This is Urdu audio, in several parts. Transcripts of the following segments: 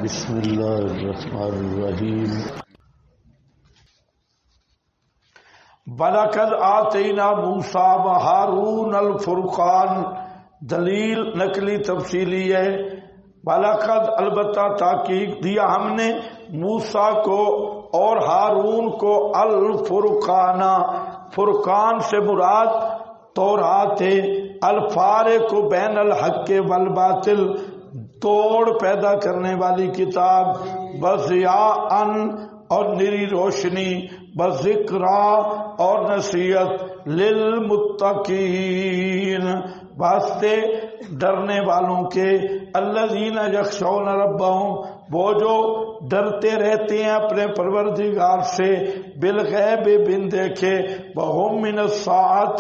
بسم اللہ الرحمن الرحیم وَلَقَدْ آتَيْنَا مُوسَىٰ وَهَارُونَ الْفُرْقَانَ دلیل نقلی تفصیلی ہے۔ وَلَقَدْ البتہ تحقیق دیا ہم نے موسیٰ کو اور ہارون کو الفرقان، فرقان سے مراد تورات ہے، الفارق بین الحق والباطل، توڑ پیدا کرنے والی کتاب، بضیاءً اور نری روشنی، بذکرا اور نصیحت، للمتقین واسطے ڈرنے والوں کے، الذین یخشون ربہم وہ جو ڈرتے رہتے ہیں اپنے پروردگار سے، بالغیب بن دیکھے، وہم من الساعۃ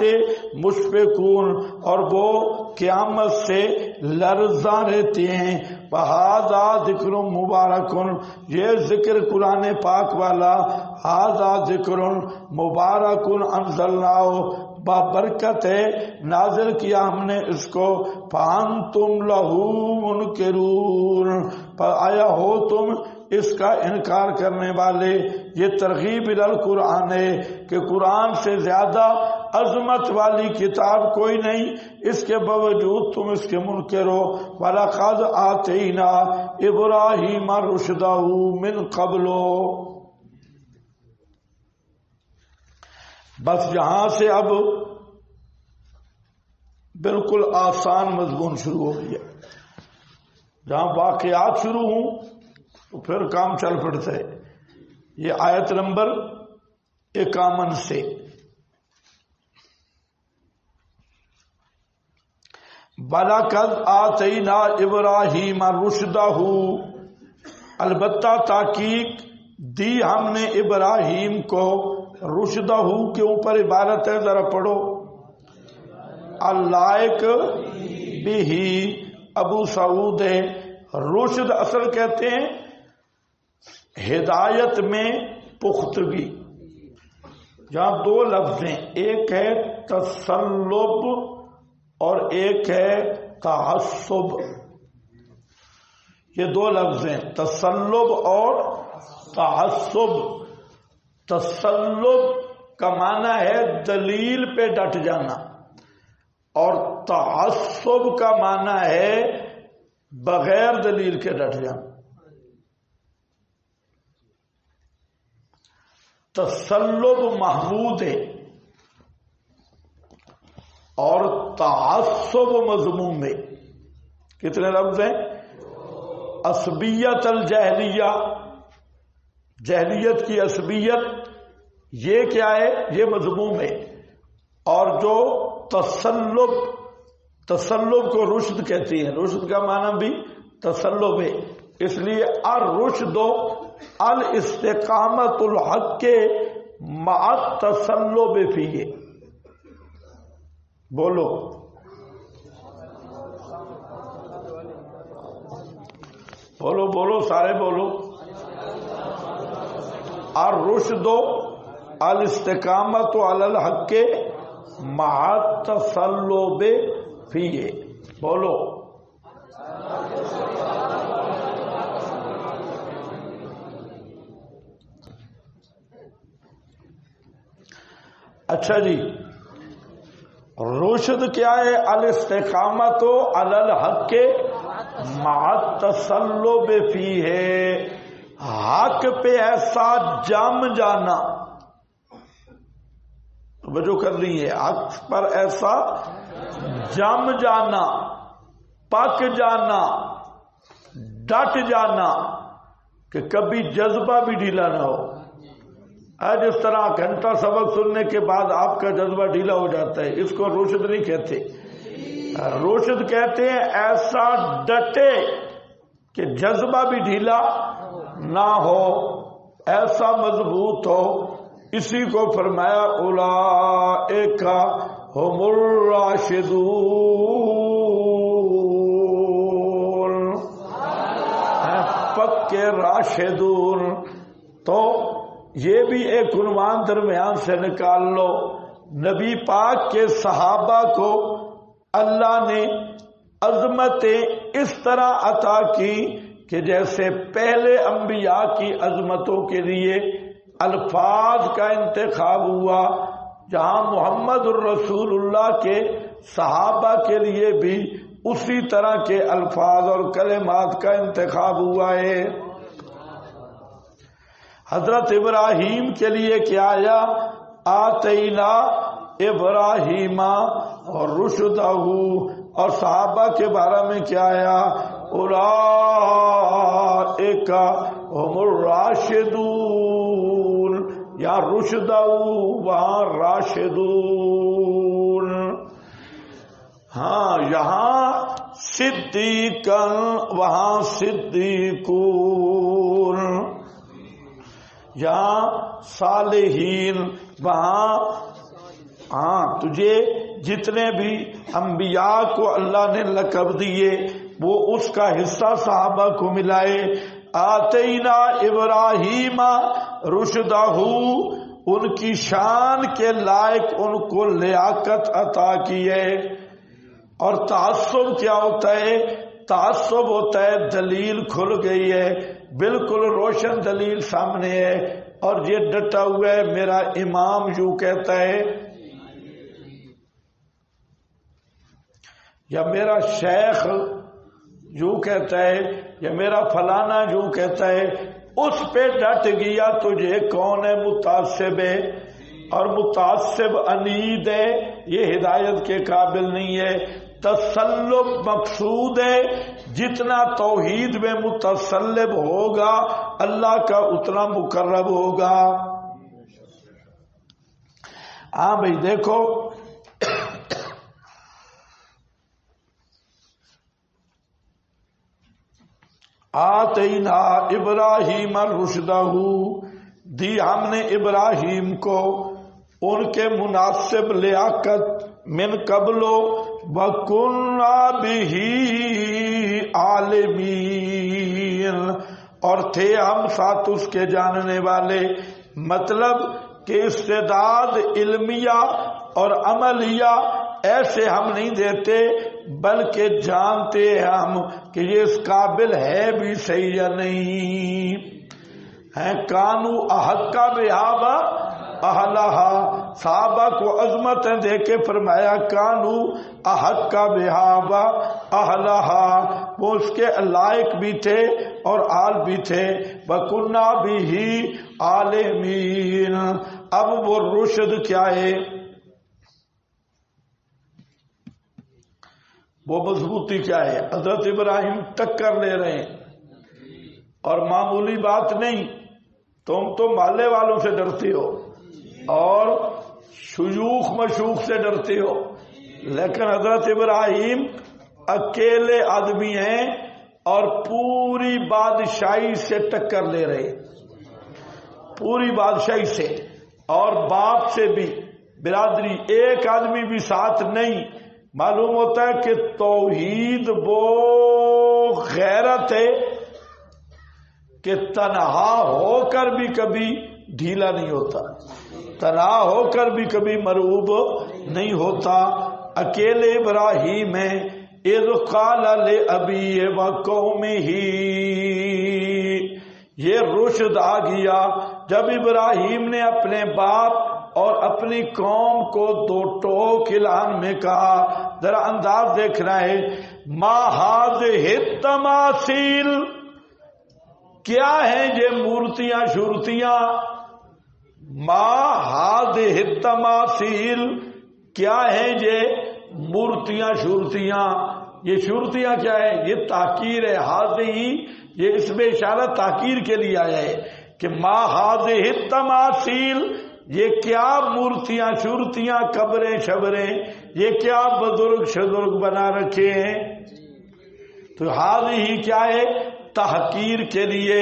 مشفقون اور وہ قیامت سے لرزاں رہتے ہیں۔ وہذا ذکر مبارک یہ ذکر قرآن پاک والا، ھذا ذکر مبارک انزلناہ بابرکت ہے نازل کیا ہم نے اس کو، فانتم لہ منکرون پر آیا ہو تم اس کا انکار کرنے والے۔ یہ ترغیب القرآن ہے کہ قرآن سے زیادہ عظمت والی کتاب کوئی نہیں، اس کے باوجود تم اس کے منکر ہو۔ وَلَقَدْ آتَيْنَا إِبْرَاهِيمَ رُشْدَهُ مِنْ قَبْلُ بس یہاں سے اب بالکل آسان مضمون شروع ہو گیا، جہاں واقعات شروع ہوں تو پھر کام چل پڑتا ہے۔ یہ آیت نمبر 51 سے وَلَقَدْ آتَيْنَا إِبْرَاهِيمَ رُشْدَهُ البتہ تحقیق دی ہم نے ابراہیم کو، رشدہ کے اوپر عبارت ہے، ذرا پڑھو، اللائق بھی ابو سعود ہے۔ رشد اصل کہتے ہیں ہدایت میں پختگی۔ جہاں دو لفظ ہیں، ایک ہے تسلب اور ایک ہے تعصب، یہ دو لفظ ہیں، تسلب اور تعصب۔ تسلب کا معنی ہے دلیل پہ ڈٹ جانا، اور تعصب کا معنی ہے بغیر دلیل کے ڈٹ جانا۔ تسلب محمود ہے اور تعصب مذموم ہے۔ کتنے لفظ ہیں؟ عصبیت الجہلیہ، جہلیت کی عصبیت، یہ کیا ہے؟ یہ مذموم ہے۔ اور جو تسلب کو رشد کہتی ہیں، رشد کا معنی بھی تسلب ہے، اس لیے الرشد الاستقامت الحق مع التسلب فیہ۔ بولو بولو بولو سارے بولو، الرشد الاستقامت علی الحق مع التسلب فیہ۔ بولو اچھا جی، رشد کیا ہے؟ الاستقامت علی الحق مع التسلب فیہ، حق پہ ایسا جم جانا، توجہ کر رہی ہے، حق پر ایسا جم جانا، پک جانا، ڈٹ جانا کہ کبھی جذبہ بھی ڈھیلا نہ ہو۔ جس طرح گھنٹہ سبق سننے کے بعد آپ کا جذبہ ڈھیلا ہو جاتا ہے، اس کو رشد نہیں کہتے۔ رشد کہتے ہیں ایسا ڈٹے کہ جذبہ بھی ڈھیلا نہ ہو، ایسا مضبوط ہو۔ اسی کو فرمایا اولئک ھم الراشدون، پکے راشدون۔ تو یہ بھی ایک عنوان درمیان سے نکال لو، نبی پاک کے صحابہ کو اللہ نے عظمتیں اس طرح عطا کی کہ جیسے پہلے انبیاء کی عظمتوں کے لیے الفاظ کا انتخاب ہوا، جہاں محمد الرسول اللہ کے صحابہ کے لیے بھی اسی طرح کے الفاظ اور کلمات کا انتخاب ہوا ہے۔ حضرت ابراہیم کے لیے کیا آیا؟ آتینا ابراہیم اور رشدہ، اور صحابہ کے بارے میں کیا آیا؟ اولئک هم الراشدون، یا رشدہ وہاں راشدون۔ ہاں یہاں صدیقاً وہاں صدیقون، یہاں صالحین وہاں۔ ہاں تجھے جتنے بھی انبیاء کو اللہ نے لقب دیے وہ اس کا حصہ صحابہ کو ملائے۔ آتینا ابراہیم رشدہ، ان کی شان کے لائق ان کو لیاقت عطا کی ہے۔ اور تعصب کیا ہوتا ہے؟ تعصب ہوتا ہے دلیل کھل گئی ہے، بالکل روشن دلیل سامنے ہے، اور یہ ڈٹا ہوا ہے میرا امام یوں کہتا ہے یا میرا شیخ یوں کہتا ہے یا میرا فلانا یوں کہتا ہے، اس پہ ڈٹ گیا تجھے کون ہے؟ متعصب ہے، اور متعصب عنید ہے، یہ ہدایت کے قابل نہیں ہے۔ تسلب مقصود ہے، جتنا توحید میں متسلب ہوگا اللہ کا اتنا مقرب ہوگا۔ ہاں بھائی دیکھو، آتینا ابراہیم رشدہ، دی ہم نے ابراہیم کو ان کے مناسب لیاقت من قبلو وَكُنَّا بِهِ عَالِمِينَ، اور تھے ہم ساتھ اس کے جاننے والے۔ مطلب کہ استعداد علمیہ اور عملیہ ایسے ہم نہیں دیتے، بلکہ جانتے ہیں ہم کہ یہ اس قابل ہے بھی صحیح یا نہیں ہے۔ کانو احقا بہا اہلہا، صحابہ کو عظمتیں دے کے فرمایا کانو احقا بہا اہلہا، وہ اس کے لائق بھی تھے اور آل بھی تھے۔ وَكُنَّا بِهِ عَالِمِينَ، اب وہ رشد کیا ہے؟ وہ مضبوطی کیا ہے؟ حضرت ابراہیم ٹکر لے رہے ہیں، اور معمولی بات نہیں۔ تم تو محلے والوں سے ڈرتے ہو اور شیوخ مشوخ سے ڈرتے ہو، لیکن حضرت ابراہیم اکیلے آدمی ہیں اور پوری بادشاہی سے ٹکر لے رہے، پوری بادشاہی سے، اور باپ سے بھی، برادری ایک آدمی بھی ساتھ نہیں۔ معلوم ہوتا ہے کہ توحید وہ غیرت ہے کہ تنہا ہو کر بھی کبھی ڈھیلا نہیں ہوتا، تنہا ہو کر بھی کبھی مرعوب نہیں ہوتا۔ اکیلے ابراہیم ہیں۔ اذ قال لأبیہ وقومہ، یہ رشد آ گیا جب ابراہیم نے اپنے باپ اور اپنی قوم کو دو ٹوک اعلان میں کہا۔ ذرا انداز دیکھنا ہے، ما ہذہ التماثیل، کیا ہیں یہ مورتیاں شورتیاں؟ ما ہذہ التماثیل، کیا ہیں یہ مورتیاں شورتیاں؟ یہ شورتیاں کیا ہے؟ یہ تحقیر ہے۔ ہذہ، یہ اس میں اشارہ تحقیر کے لیے آیا ہے کہ ما ہذہ التماثیل، یہ کیا مورتیاں شورتیاں، قبریں شبریں، یہ کیا بزرگ شزرگ بنا رکھے ہیں؟ تو ہذہ کیا ہے؟ تحقیر کے لیے۔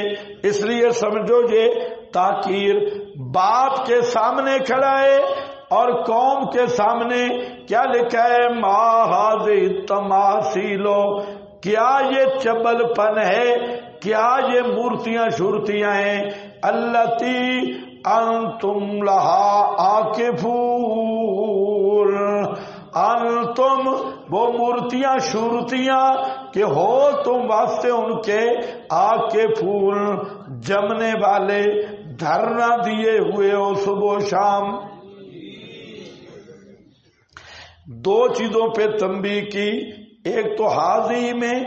اس لیے سمجھو یہ تحقیر باپ کے سامنے کھڑا ہے اور قوم کے سامنے کیا لکھا ہے؟ ما ہذہ التماثیل، کیا یہ چبل پن ہے؟ کیا یہ مورتیاں شورتیاں ہیں؟ التی انتم لہا عاکفون، انتم وہ مورتیاں شورتیاں کہ ہو تم واسطے ان کے آگ کے پھول جمنے والے، دھرنا دیے ہوئے ہو صبح و شام۔ دو چیزوں پہ تنبیہ کی، ایک تو حاضی میں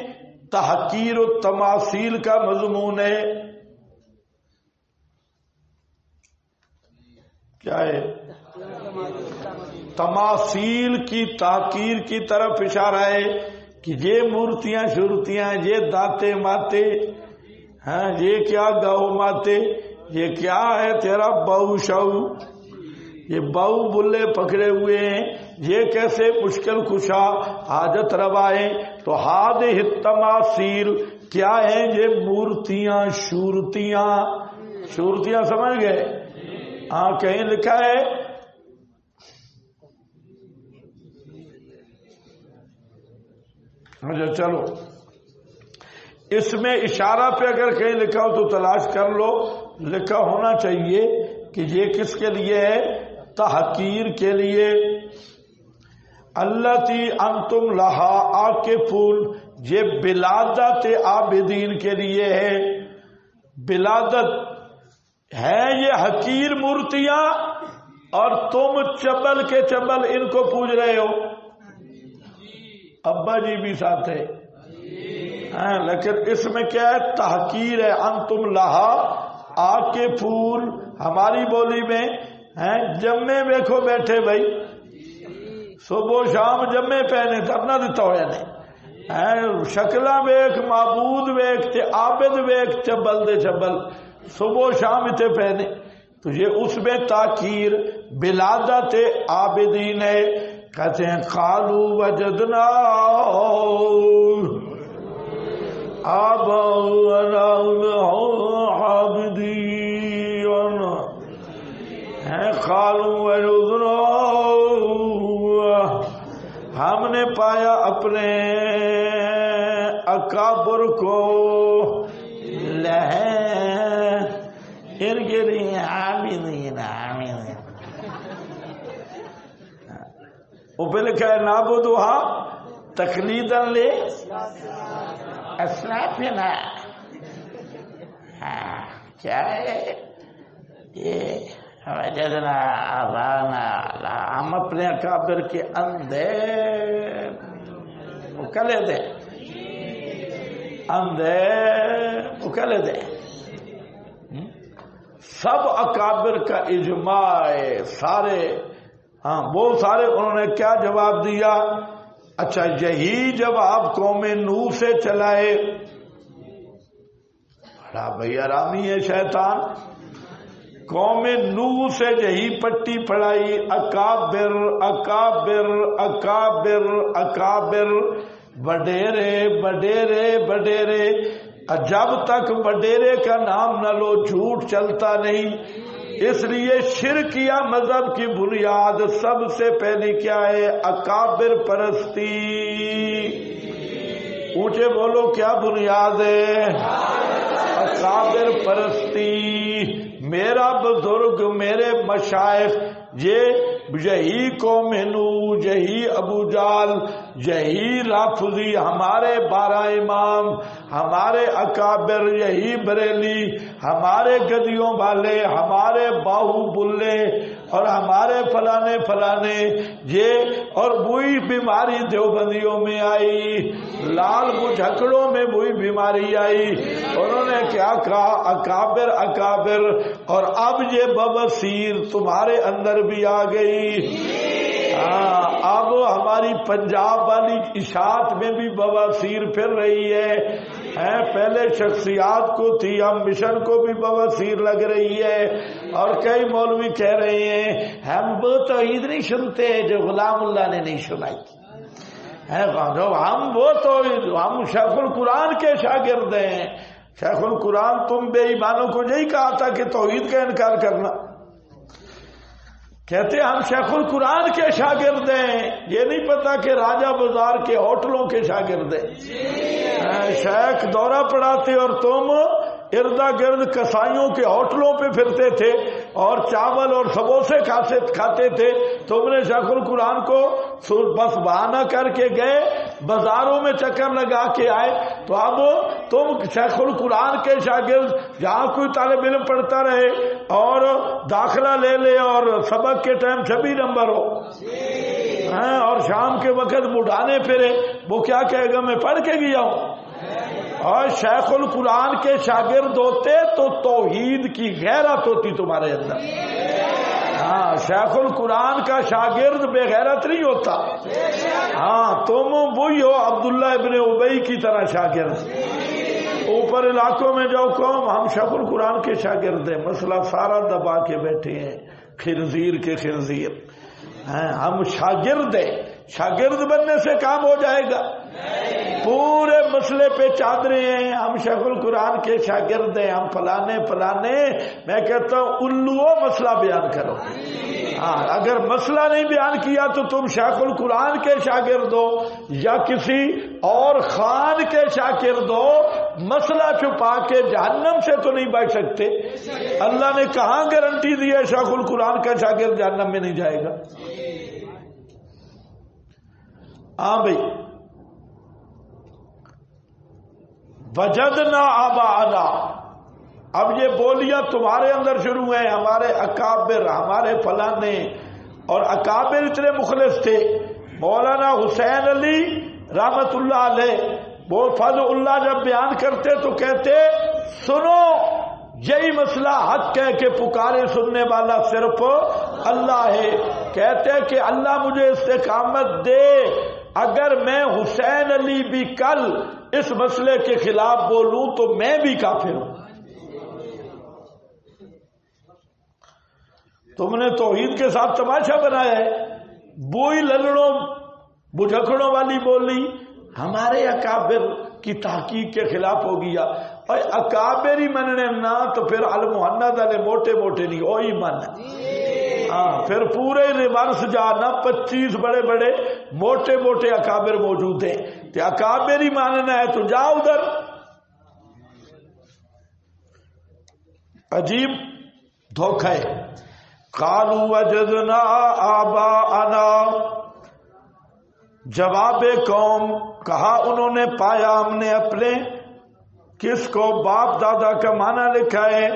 تحقیر و تماثیل کا مضمون ہے، کیا ہے؟ تماثیل کی تحقیر کی طرف اشارہ ہے کہ یہ مورتیاں شورتیاں، یہ داتے ماتے، ہاں یہ کیا گاؤ ماتے، یہ کیا ہے تیرا بہو شو، یہ بہو بلے پکڑے ہوئے ہیں، یہ کیسے مشکل کشا حاجت روائیں۔ تو ہادہ تماثیل کیا ہیں؟ یہ مورتیاں شورتیاں، شورتیاں سمجھ گئے؟ ہاں کہیں لکھا ہے اچھا چلو اس میں اشارہ پہ اگر کہیں لکھا ہو تو تلاش کر لو، لکھا ہونا چاہیے کہ یہ کس کے لیے ہے؟ تحقیر کے لیے۔ اللتی انتم لہا عاکفون، یہ بلادت عابدین کے لیے ہے۔ بلادت ہے یہ حقیر مورتیاں اور تم چبل کے چبل ان کو پوج رہے ہو۔ ابا جی بھی ساتھ ہے لیکن اس میں کیا ہے؟ تحقیر ہے۔ انتم لہا عاکفون، ہماری بولی میں جمے ویکھو بیٹھے بھائی، صبح و شام جمے پہنے دھرنا دیتا ہو یعنی شکلہ ویک، معبود ویک تے عابد ویک، چبل دے چبل صبح و شام اتنے پہنے، تو یہ اس میں تاخیر بلادت عابدین ہے۔ کہتے ہیں قالو وجدنا آباءنا عابدین، قالو وجدنا، ہم نے پایا اپنے اکابر کو ان کے لیے عابدین، عابدین وہ پہ لکھا ہے نعبدھا تقلیدا لے اسلافنا، کیا ہے یہ وجدنا آبانا، ہم اپنے اکابر کے اندھے مکلے دے، اندھے مکلے دے۔ سب اکابر کا اجماع ہے، سارے وہ سارے انہوں نے کیا جواب دیا؟ اچھا یہی جواب قوم نوح سے چلائے، بڑا بھئی آرامی ہے شیطان، قوم نوح سے یہی پٹی پڑھائی، اکابر اکابر اکابر اکابر، وڈیرے وڈیرے وڈیرے، جب تک وڈیرے کا نام نہ لو جھوٹ چلتا نہیں۔ اس لیے شرکیہ مذہب کی بنیاد سب سے پہلی کیا ہے؟ اکابر پرستی۔ اونچے بولو کیا بنیاد ہے؟ اکابر پرستی۔ میرا بزرگ، میرے مشائخ، یہی قوم نوح، یہی ابو جال، یہی رافضی، ہمارے 12 امام، ہمارے اکابر، یہی بریلی، ہمارے گدیوں والے، ہمارے باہو بلے اور ہمارے فلانے فلانے، یہ اور وہی بیماری دیوبندیوں میں آئی، لال مجھکڑوں میں وہی بیماری آئی، انہوں نے کیا کہا؟ اکابر اکابر، اور اب یہ بواسیر تمہارے اندر بھی آ گئی۔ اب ہماری پنجاب والی اشاعت میں بھی بواسیر پھر رہی ہے، پہلے شخصیات کو تھی، اب مشن کو بھی بواسیر لگ رہی ہے، اور کئی مولوی کہہ رہے ہیں ہم وہ توحید نہیں سنتے جو غلام اللہ نے نہیں سنائی، ہم وہ توحید، ہم شیخ القرآن کے شاگرد ہیں۔ شیخ القرآن تم بے ایمانوں کو نہیں کہا تھا کہ توحید کا انکار کرنا، کہتے ہم شیخ القرآن کے شاگرد ہیں، یہ نہیں پتا کہ راجہ بازار کے ہوٹلوں کے شاگرد ہیں۔ شیخ دورہ پڑھاتے اور تم اردا گرد کسائیوں کے ہوٹلوں پہ پھرتے تھے اور چاول اور سموسے کھاتے تھے. تم نے شیخ القرآن کو بس بہانہ کر کے گئے, بازاروں میں چکر لگا کے آئے. تو اب تم شیخ القرآن کے شاگرد, جہاں کوئی طالب علم پڑھتا رہے اور داخلہ لے لے اور سبق کے ٹائم 26 نمبر ہو اور شام کے وقت مڈانے پھرے, وہ کیا کہے گا میں پڑھ کے گیا ہوں. اور شیخ القرآن کے شاگرد ہوتے تو توحید کی غیرت ہوتی تمہارے اندر. ہاں, شیخ القرآن کا شاگرد بے غیرت نہیں ہوتا. ہاں, تم وہی ہو عبداللہ ابن ابی کی طرح شاگرد. اوپر علاقوں میں جاؤ قوم ہم شیخ القرآن کے شاگرد ہیں, مسئلہ سارا دبا کے بیٹھے ہیں, خنزیر کے خنزیر. ہم شاگرد ہیں, شاگرد بننے سے کام ہو جائے گا؟ پورے مسئلے پہ چادرے ہیں, ہم شیخ القرآن کے شاگرد ہیں, ہم فلانے فلانے. میں کہتا ہوں الو مسئلہ بیان کرو. ہاں, اگر مسئلہ نہیں بیان کیا تو تم شیخ القرآن کے شاگرد ہو یا کسی اور خان کے شاگرد ہو. مسئلہ چھپا کے جہنم سے تو نہیں بچ سکتے. اللہ نے کہاں گارنٹی دی ہے شیخ القرآن کا شاگرد جہنم میں نہیں جائے گا؟ ہاں بھائی, وجدنا آباءنا. اب یہ بولیاں تمہارے اندر شروع ہیں, ہمارے اکابر, ہمارے فلانے. اور اکابر اتنے مخلص تھے. مولانا حسین علی رحمت اللہ علیہ وہ فضل اللہ جب بیان کرتے تو کہتے سنو یہی مسئلہ حق ہے کہ پکارے سننے والا صرف اللہ ہے. کہتے کہ اللہ مجھے استقامت دے, اگر میں حسین علی بھی کل اس مسئلے کے خلاف بولوں تو میں بھی کافر ہوں. تم نے توحید کے ساتھ تماشا بنایا ہے. وہی للڑوں بجھکڑوں والی بولی ہمارے اکابر کی تحقیق کے خلاف ہو گیا. اور اکابر ہی مننے نہ تو پھر المحند والے موٹے موٹے نہیں وہی من. ہاں, پھر پورے ریورس جانا 25 بڑے بڑے موٹے موٹے اکابر موجود ہیں. تو اکابر ہی ماننا ہے تو جا ادھر. عجیب دھوکہ ہے. قالوا وجدنا آباءنا, جواب قوم کہا انہوں نے پایا ہم نے اپنے, کس کو, باپ دادا کا معنی لکھا ہے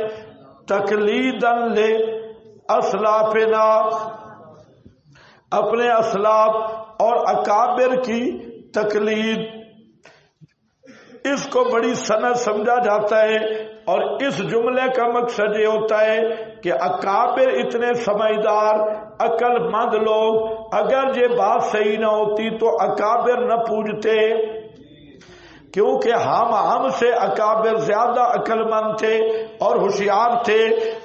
تقلیداً لے اسلافنا, اپنے اسلاف اور اکابر کی تقلید. اس کو بڑی سند سمجھا جاتا ہے اور اس جملے کا مقصد یہ ہوتا ہے کہ اکابر اتنے سمجھدار عقل مند لوگ, اگر یہ بات صحیح نہ ہوتی تو اکابر نہ پوجتے, کیونکہ ہم سے اکابر زیادہ عقل مند تھے اور ہوشیار تھے.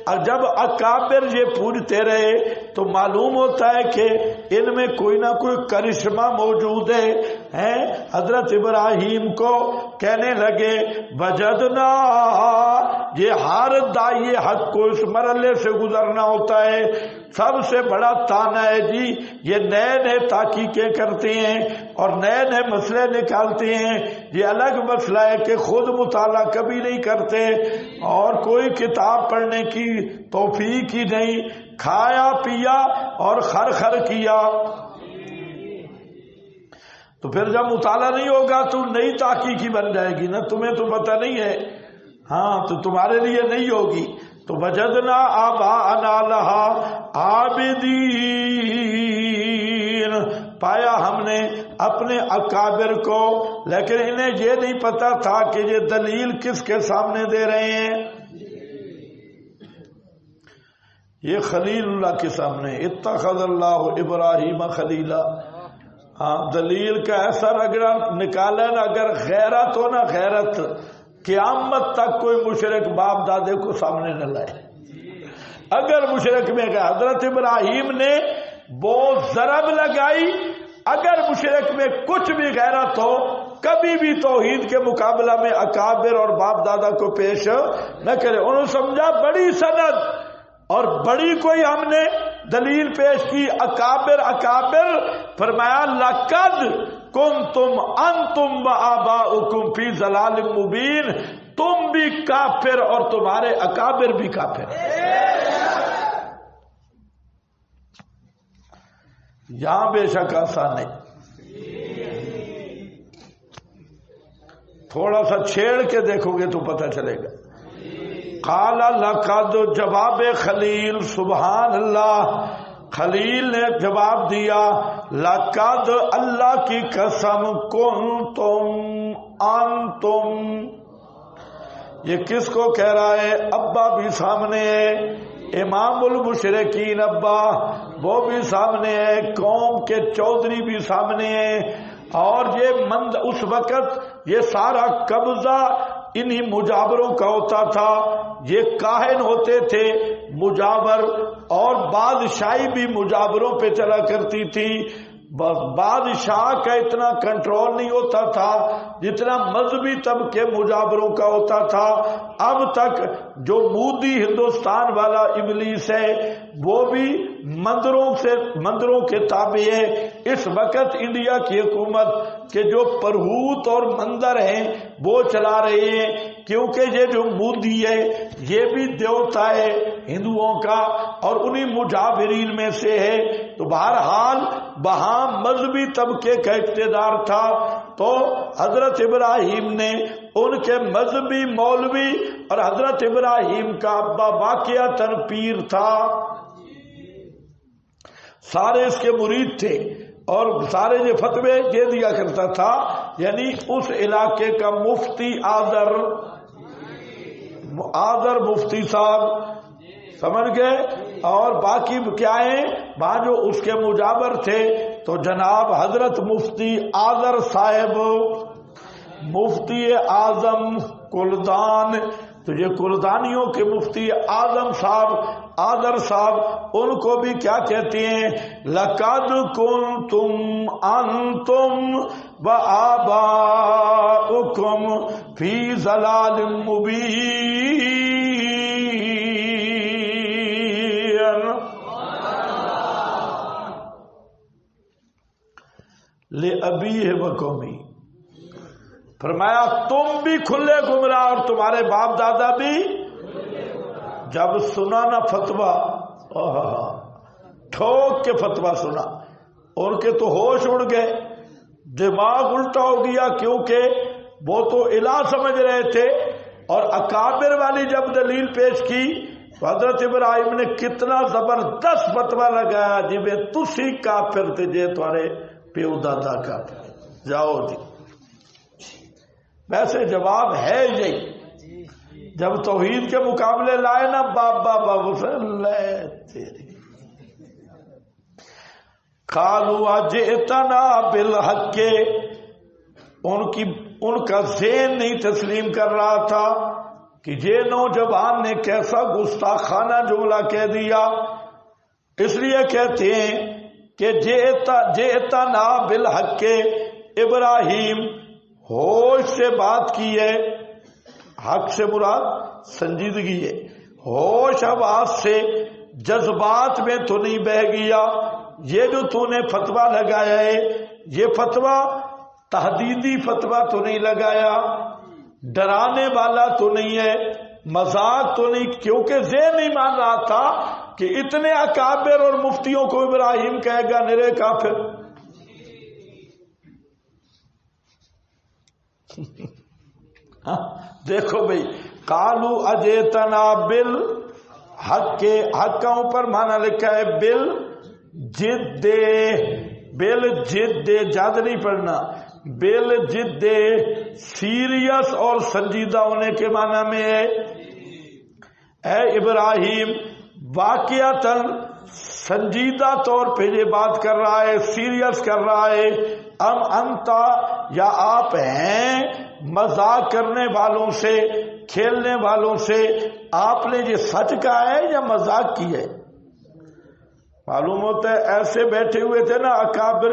اور جب اکابر یہ پوجتے رہے تو معلوم ہوتا ہے کہ ان میں کوئی نہ کوئی کرشمہ موجود ہے. حضرت ابراہیم کو کہنے لگے وجدنا, یہ ہر دائی حق کو اس مرحلے سے گزرنا ہوتا ہے. سب سے بڑا تانا ہے جی, یہ نئے نئے تحقیقیں کرتے ہیں اور نئے نئے مسئلے نکالتے ہیں. یہ الگ مسئلہ ہے کہ خود مطالعہ کبھی نہیں کرتے اور کوئی کتاب پڑھنے کی توفیق ہی نہیں, کھایا پیا اور خر خر کیا. تو پھر جب مطالعہ نہیں ہوگا تو نئی تحقیق ہی بن جائے گی نا, تمہیں تو پتہ نہیں ہے. ہاں, تو تمہارے لیے نہیں ہوگی. تو وجدنا آباءنا لہا عابدین, پایا ہم نے اپنے اکابر کو, لیکن انہیں یہ نہیں پتا تھا کہ یہ دلیل کس کے سامنے دے رہے ہیں. یہ خلیل اللہ کے سامنے, اتخذ اللہ ابراہیم خلیلا. ہاں, دلیل کا ایسا رگڑا نکالا نا, اگر غیرت ہو نا غیرت, قیامت تک کوئی مشرک باپ دادے کو سامنے نہ لائے. اگر مشرک میں کہ حضرت ابراہیم نے وہ ضرب لگائی, اگر مشرک میں کچھ بھی غیرت ہو کبھی بھی توحید کے مقابلہ میں اکابر اور باپ دادا کو پیش نہ کرے. انہوں نے سمجھا بڑی سند اور بڑی کوئی ہم نے دلیل پیش کی. اکابر فرمایا لقد کنتم انتم و آباؤکم فی ضلال مبین, تم بھی کافر اور تمہارے اکابر بھی کافر. یہاں بے شک آسان نہیں، تھوڑا سا چھیڑ کے دیکھو گے تو پتہ چلے گا. قال لقد، جواب خلیل، سبحان اللہ، خلیل نے جواب دیا لقد، اللہ کی قسم، کنتم، انتم. یہ کس کو کہہ رہا ہے؟ ابا بھی سامنے ہے، امام المشرکین ابا وہ بھی سامنے ہے، قوم کے چودھری بھی سامنے ہیں. اور یہ اس وقت یہ سارا قبضہ انہی مجابروں کا ہوتا تھا. یہ کاہن ہوتے تھے مجابر، اور بادشاہی بھی مجابروں پہ چلا کرتی تھی. بادشاہ کا اتنا کنٹرول نہیں ہوتا تھا جتنا مذہبی طبقے مجابروں کا ہوتا تھا. اب تک جو مودی ہندوستان والا ابلیس ہے وہ بھی مندروں کے تابع ہے. اس وقت انڈیا کی حکومت کے جو پرہوت اور مندر ہیں وہ چلا رہے ہیں، کیونکہ یہ جو مودی ہے یہ بھی دیوتا ہے ہندوؤں کا اور انہی مجابرین میں سے ہے. تو بہرحال وہاں مذہبی طبقے کا اقتدار تھا. تو حضرت ابراہیم نے ان کے مذہبی مولوی، اور حضرت ابراہیم کا ابا واقعتاً پیر تھا، سارے اس کے مرید تھے اور سارے یہ فتوے دے دیا کرتا تھا. یعنی اس علاقے کا مفتی آذر مفتی صاحب، سمجھ گئے. اور باقی کیا ہیں وہاں جو اس کے مجابر تھے تو جناب حضرت مفتی آذر صاحب، مفتی اعظم کلدان. تو یہ کلدانیوں کے مفتی اعظم صاحب آذر صاحب ان کو بھی کیا کہتے ہیں؟ لقد کنتم انتم وآباؤکم فی ضلال مبین. لأبیہ وقومی، فرمایا تم بھی کھلے گمراہ اور تمہارے باپ دادا بھی. جب سنا نا فتویٰ، ٹھوک کے فتویٰ سنا، ان کے تو ہوش اڑ گئے، دماغ الٹا ہو گیا، کیونکہ وہ تو الہ سمجھ رہے تھے. اور اکابر والی جب دلیل پیش کی تو حضرت ابراہیم نے کتنا زبردست فتویٰ لگایا، جی بے تسی کافر تھے، جے تمہارے پیو دادا کافر، جاؤ جی. ویسے جواب ہے یہی، جب توحید کے مقابلے لائے نا بابا سے لے تیری. قالوا جئتنا بالحق، ان کا ذہن نہیں تسلیم کر رہا تھا کہ یہ نوجوان نے کیسا گستاخانہ جملہ کہہ دیا. اس لیے کہتے ہیں کہ جئتنا بالحق، ابراہیم ہوش سے بات کی ہے. حق سے مراد سنجیدگی ہے، ہوش آواز سے، جذبات میں تو نہیں بہہ گیا. یہ جو تو نے فتویٰ لگایا ہے یہ فتویٰ تحدیدی فتویٰ تو نہیں لگایا، ڈرانے والا تو نہیں ہے، مذاق تو نہیں، کیونکہ ذہن نہیں مان رہا تھا کہ اتنے اکابر اور مفتیوں کو ابراہیم کہے گا نرے کافر. دیکھو بھئی، قالو اجیتنا بالحق، کے حق کا اوپر معنی لکھا ہے بالجد، بالجد، جد نہیں پڑھنا، بالجد سیریس اور سنجیدہ ہونے کے معنی میں ہے. اے ابراہیم واقعتاً سنجیدہ طور پہ یہ بات کر رہا ہے، سیریس کر رہا ہے. ام انتا، یا آپ ہیں مذاق کرنے والوں سے، کھیلنے والوں سے؟ آپ نے یہ سچ کہا ہے یا مذاق کی ہے؟ معلوم ہوتا ہے ایسے بیٹھے ہوئے تھے نا اکابر،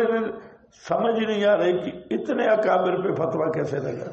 سمجھ نہیں آ رہی کہ اتنے اکابر پہ فتویٰ کیسے لگا.